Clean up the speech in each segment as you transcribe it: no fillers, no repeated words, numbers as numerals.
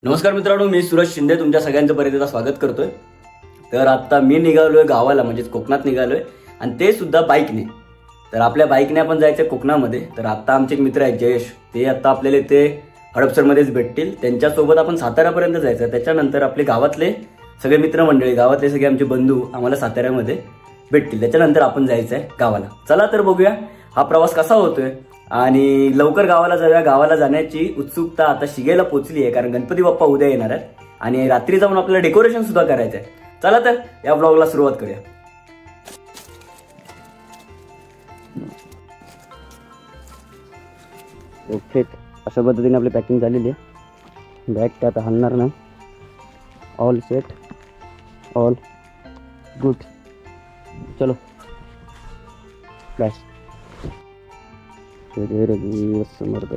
नमस्कार मित्रांनो, मी सूरज शिंदे तुमच्या सगळ्यांचं परत एकदा स्वागत करतोय। तर आता मी निघालोय गावाला, म्हणजे कोकणात निघालोय आणि ते सुद्धा बाईकने। तर आपल्या बाईकने आपण जायचं कोकणामध्ये। तर आता आमचे एक मित्र आहेत जयेश, ते आता आपल्याला ते हडपसरमध्येच भेटतील। त्यांच्यासोबत आपण साताऱ्यापर्यंत जायचं। त्याच्यानंतर आपले गावातले सगळे मित्रमंडळी, गावातले सगळे आमचे बंधू आम्हाला साताऱ्यामध्ये भेटतील। त्याच्यानंतर आपण जायचंय गावाला। चला तर बघूया हा प्रवास कसा होतोय आणि लवकर गावाला जाऊया। गावाला जाण्याची उत्सुकता आता शिगेला पोहोचली आहे, कारण गणपती बाप्पा उद्या येणार आहेत आणि रात्री जाऊन आपल्याला डेकोरेशन सुद्धा करायचं आहे। चला तर या ब्लॉगला सुरुवात करूया। ओके, अशा पद्धतीने आपली पॅकिंग झालेली आहे। बॅग काय आता हलणार नाही। All set, all good. चलो बस समर्थ।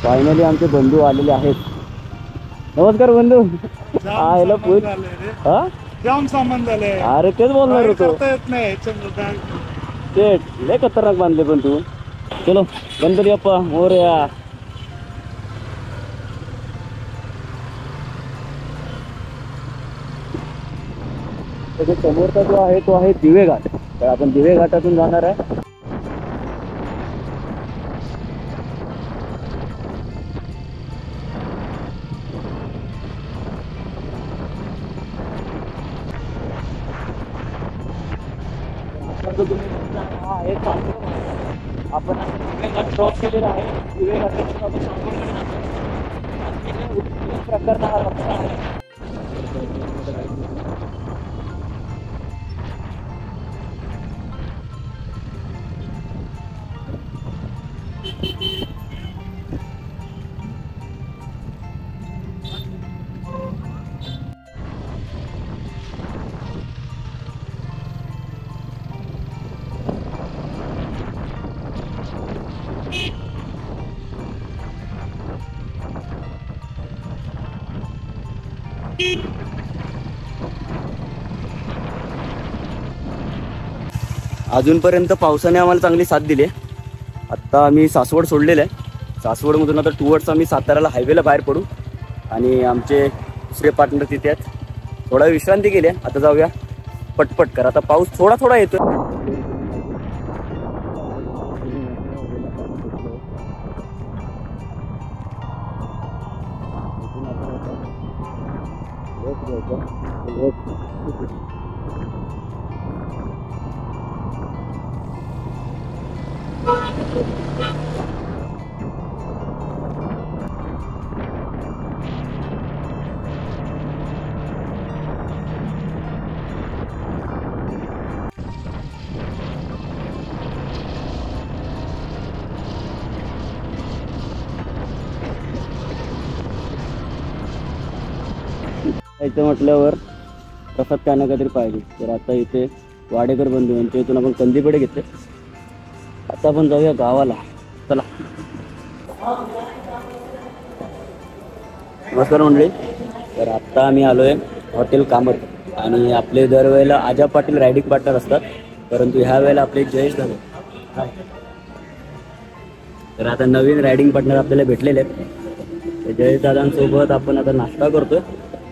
फायनली आमचे बंधू आलेले आहेत। नमस्कार बंधू। आयला पूछ हा जाम सामान झाले। अरे तेच बोलणार होतो, येत नाही ते लय खतरनाक बांधले पण तू। चलो गणपती बाप्पा मोरया। समोरचा जो आहे तो आहे दिवे घाट। तर आपण दिवे घाटातून जाणार आहे। आपण क्रॉस केलेला आहे दिवे घाटातून। आपण प्रकारचा हा रस्ता आहे। अजूनपर्यंत पावसाने आम्हाला चांगली साथ दिली आहे। आता आम्ही सासवड सोडलेलं आहे। सासवडमधून आता टुवर्ड्स आम्ही साताऱ्याला हायवेला बाहेर पडू आणि आमचे दुसरे पार्टनर तिथे आहेत। थोडा विश्रांती केली आहे, आता जाऊया पटपट कर। आता पाऊस थोडा थोडा येतोय। इथे म्हटल्यावर प्रसाद काय ना काहीतरी पाहिजे। तर आता इथे वाडेकर बंधू यांच्या इथून आपण कंदीपेढे घेतले। आता आपण जाऊया गावाला। चला। नमस्कार मंडळी। तर आता आम्ही आलोय हॉटेल कामत आणि आपले दरवेळेला आजा पाटील रायडिंग पार्टनर असतात, परंतु ह्या वेळेला आपले जयेश दादा। तर आता नवीन रायडिंग पार्टनर आपल्याला भेटलेले आहेत। जयेश दादांसोबत आपण आता नाश्ता करतोय।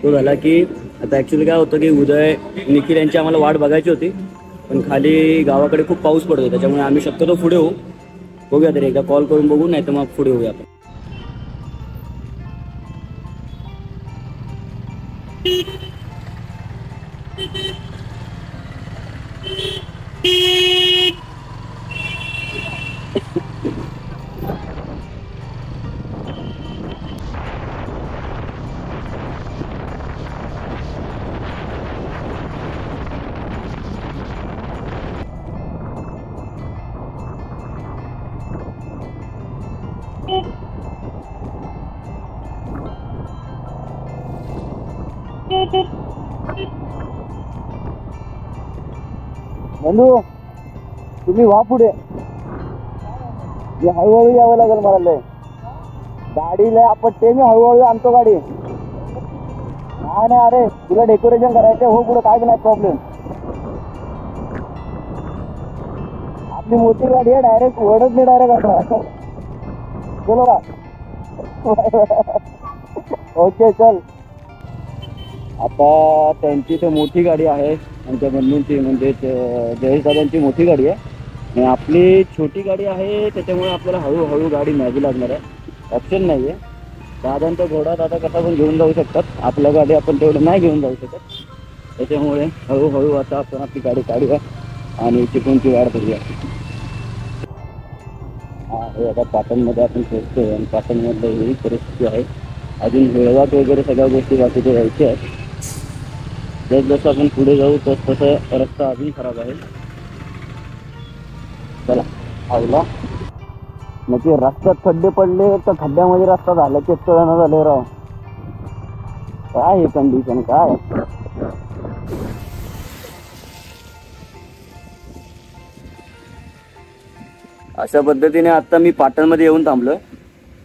तो झाला की आता ॲक्च्युली काय होतं की उदय निखिल यांची आम्हाला वाट बघायची होती, पण खाली गावाकडे खूप पाऊस पडतो, त्याच्यामुळे आम्ही शक्यतो पुढे होऊ। बघूया तरी एकदा कॉल करून बघू, नाही तर मग पुढे होऊया आपण। बंधू तुम्ही वा पुढे. हळूहळू यावं लागेल मला लय गाडीला आपटते मी हळूहळू आणतो गाडी नाही अरे तुला डेकोरेशन करायचं हो पुढे काय नाही प्रॉब्लेम आपली मोठी गाडी आहे डायरेक्ट वडच नाही डायरेक्ट आता चलो का ओके चल आता त्यांची तर मोठी गाडी आहे आमच्या बंधूंची म्हणजे जयेश दादांची मोठी गाडी आहे आणि आपली छोटी गाडी आहे त्याच्यामुळे आपल्याला हळूहळू गाडी न्यावी लागणार आहे ऑप्शन नाही आहे दादांचा घोडा दादा कसा पण घेऊन जाऊ शकतात आपल्या गाडी आपण तेवढं नाही घेऊन जाऊ शकत त्याच्यामुळे हळूहळू आता आपण आपली गाडी काढूया आणि चिपळूणची वाढ करूया हे आता पाटणमध्ये आपण पोहोचतोय आणि पाटणमधलं ही परिस्थिती आहे अजून वेळवाट वगैरे सगळ्या गोष्टी बाकीच्या यायच्या आहेत जसं आपण पुढे जाऊ तसं रस्ता अजून खराब आहे चला आवला मग ते रस्त्यात खड्डे पडले तर खड्ड्यामध्ये रस्ता झाला ते जण झाले राव काय हे कंडिशन काय अशा पद्धतीने आता मी पाटणमध्ये येऊन थांबलोय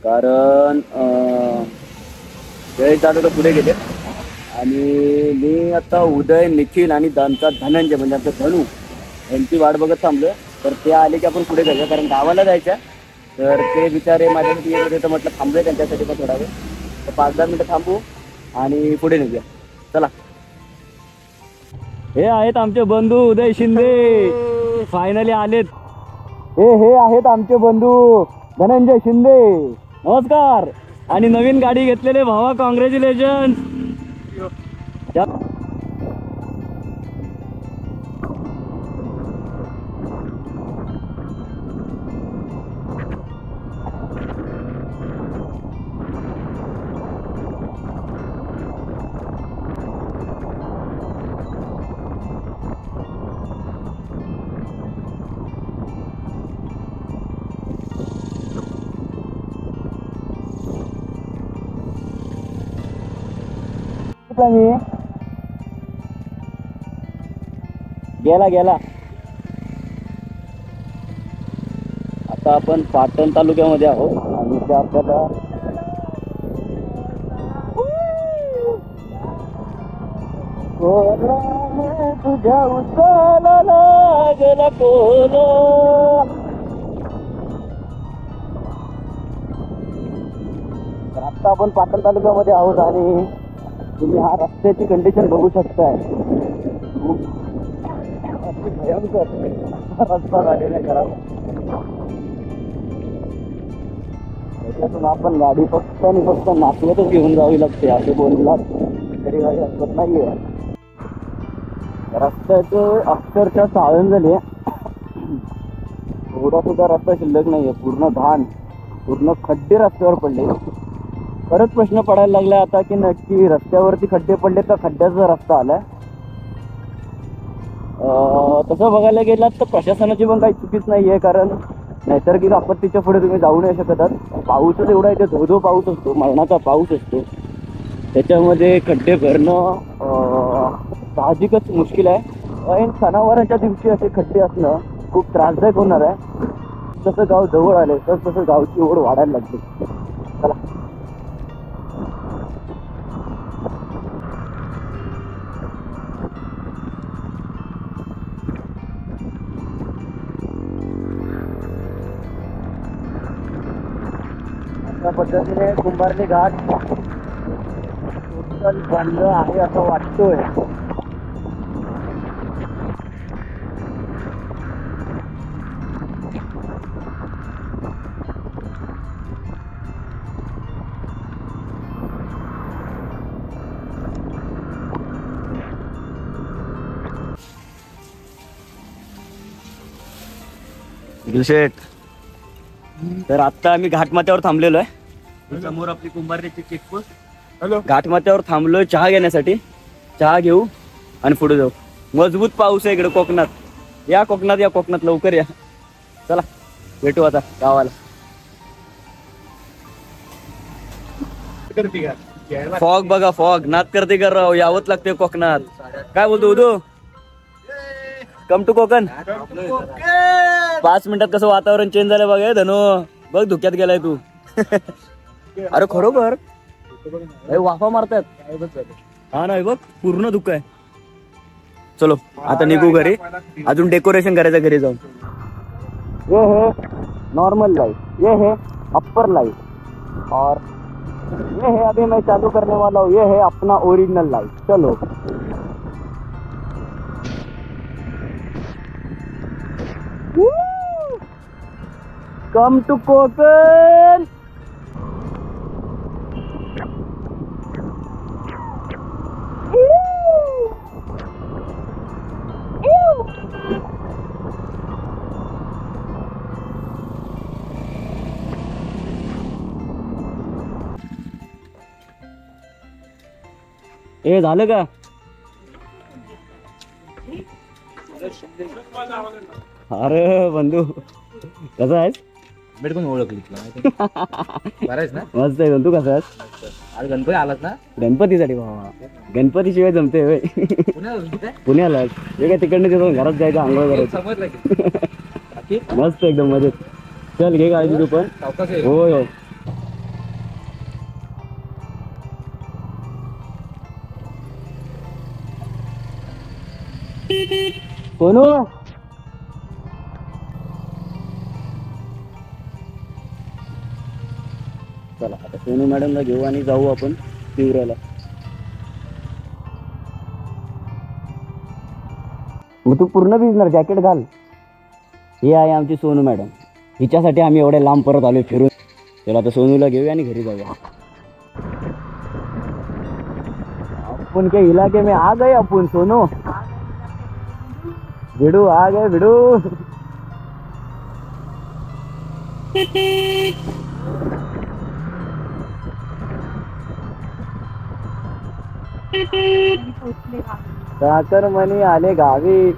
कारण जयेश दादा तर पुढे गेले आणि मी आता उदय निखिल आणि दांचा धनंजय म्हणजे आमचं धनू यांची वाट बघत थांबलोय तर ते आले की आपण पुढे जाऊया कारण गावाला जायचं तर ते बिचारे माझ्यासाठी येत होते तर म्हटलं थांबलोय त्यांच्यासाठी पण थोडा वेळ तर 5-10 मिनिटं थांबू आणि पुढे निघूया चला हे आहेत आमचे बंधू उदय शिंदे फायनली आलेत हे आहेत आमचे बंधू धनंजय शिंदे नमस्कार आणि नवीन गाडी घेतलेले भावा कॉंग्रॅच्युलेशन गेला आता आपण पाटण तालुक्यामध्ये आहोत आणि ते आपल्याला तुझ्या उसाला लागला कोला तर आता आपण पाटण तालुक्यामध्ये आहोत आणि तुम्ही हा रस्त्याची कंडिशन बघू शकताय भयंकर रस्ता झालेला आहे खराब त्याच्यातून आपण गाडी फक्त आणि फक्त नाचवतच घेऊन जावी लागते असे बोलला तरी गाडी हरकत नाहीये रस्त्याचे अक्षरशः चाळण झाली थोडा सुद्धा रस्ता शिल्लक नाहीये पूर्ण घाण पूर्ण खड्डे रस्त्यावर पडले परत प्रश्न पडायला लागला आता की नक्की रस्त्यावरती खड्डे पडले का खड्ड्याचा रस्ता आलाय तसं बघायला गेलात तर प्रशासनाची पण काही चुकीच नाहीये कारण नैसर्गिक आपत्तीच्या पुढे तुम्ही जाऊ नाही शकतात पाऊसच एवढा इथे धो पाऊस असतो मरणाचा पाऊस असतो त्याच्यामध्ये खड्डे भरणं साहजिकच मुश्किल आहे आणि सणावारांच्या दिवशी असे खड्डे असणं खूप त्रासदायक होणार आहे जसं गाव जवळ आले तसं गावची ओढ वाढायला लागते चला अशा पद्धतीने कुंभारली घाट टोटल बंद आहे असं वाटतोय शेठ तर आता आम्ही घाटमाथ्यावर थांबलेलो आहे समोर आपली कुंभारलीची चेकपोस्ट हॅलो घाटमाथ्यावर थांबलोय चहा घेण्यासाठी चहा घेऊ आणि पुढे जाऊ मजबूत पाऊस आहे इकडे कोकणात या कोकणात लवकर या चला भेटू आता गावाला फॉग बघा फॉग नाद करते कर राव यावंच लागते कोकणात काय बोलतो उदू कम टू कोकण 5 मिनिटात कसं वातावरण चेंज झालं बघ धनो. बघ धुक्यात गेलाय तू. अरे खरोखर वाफा मारतात. हा नाही बघ पूर्ण धुकं आहे. चलो आता निघू घरी. अजून डेकोरेशन करायचं घरी जाऊन. ये है नॉर्मल लाइट, ये है अपर लाइट और ये है अभी मैं चालू करने वाला हूँ, ये है अपना ओरिजिनल लाइट. चलो कम टू कोकण. ए झालं का? अरे बंधू कसा आहेस? भेटून ओळखली तुला बरायच ना. मस्त आहे. तू कसा आहेस? आज गणपती आलात ना. गणपतीसाठी भावा. गणपती शिवाय जमते होय. पुण्याला हे काय तिकडनं तिथून घरात जायचं आंघोळ करायचं. समजलं की मस्त एकदम मजेत. चल घे काळजी तू पण. होय होय. सोनू चला आता सोनू मॅडमला घेऊ आणि जाऊ आपण तिवऱ्याला. मग तू पूर्ण भिजणार, जॅकेट घाल. ही आहे आमची सोनू मॅडम. हिच्यासाठी आम्ही एवढे लांब परत आलोय फिरून. चला आता सोनूला घेऊया आणि घरी जाऊया. अपन के इलाके में आ गए अपन. सोनू भिडू आ गए भिडू. साखर मनी आले गावी.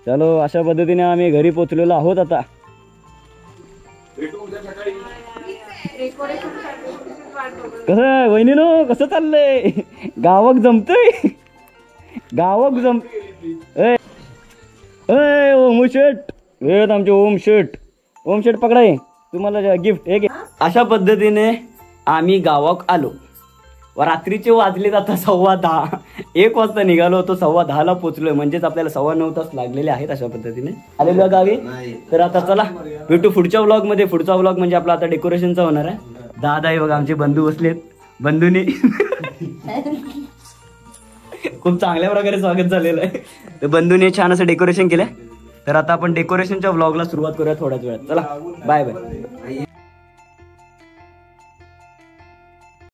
चलो अशा पद्धतीने आम्ही घरी पोहोचलेलो आहोत. आता कसं वहिनीनो कसं चाललंय? गावक जमतय. गावक जम ओम शेट. हे आमचे ओम शेट. ओम शेट पकडाय तुम्हाला गिफ्ट हे. अशा पद्धतीने आम्ही गावाक आलो व रात्रीचे वाजलेत आता 10:15. 1 वाजता निघालो होतो, 10:15ला पोहोचलोय. म्हणजेच आपल्याला 9:15 तास लागलेले आहेत. अशा पद्धतीने आलेलो गावी. तर आता चला भेटू पुढच्या व्लॉग मध्ये. पुढचा व्लॉग म्हणजे आपला आता डेकोरेशनचा होणार आहे. दादा आहे बघा आमचे बंधू बसलेत. बंधूने खूप चांगल्या प्रकारे स्वागत झालेलं आहे. तर बंधूने छान असं डेकोरेशन केलंय. तर आता आपण डेकोरेशनच्या व्लॉगला सुरुवात करूया थोड्याच वेळात. चला बाय बाय.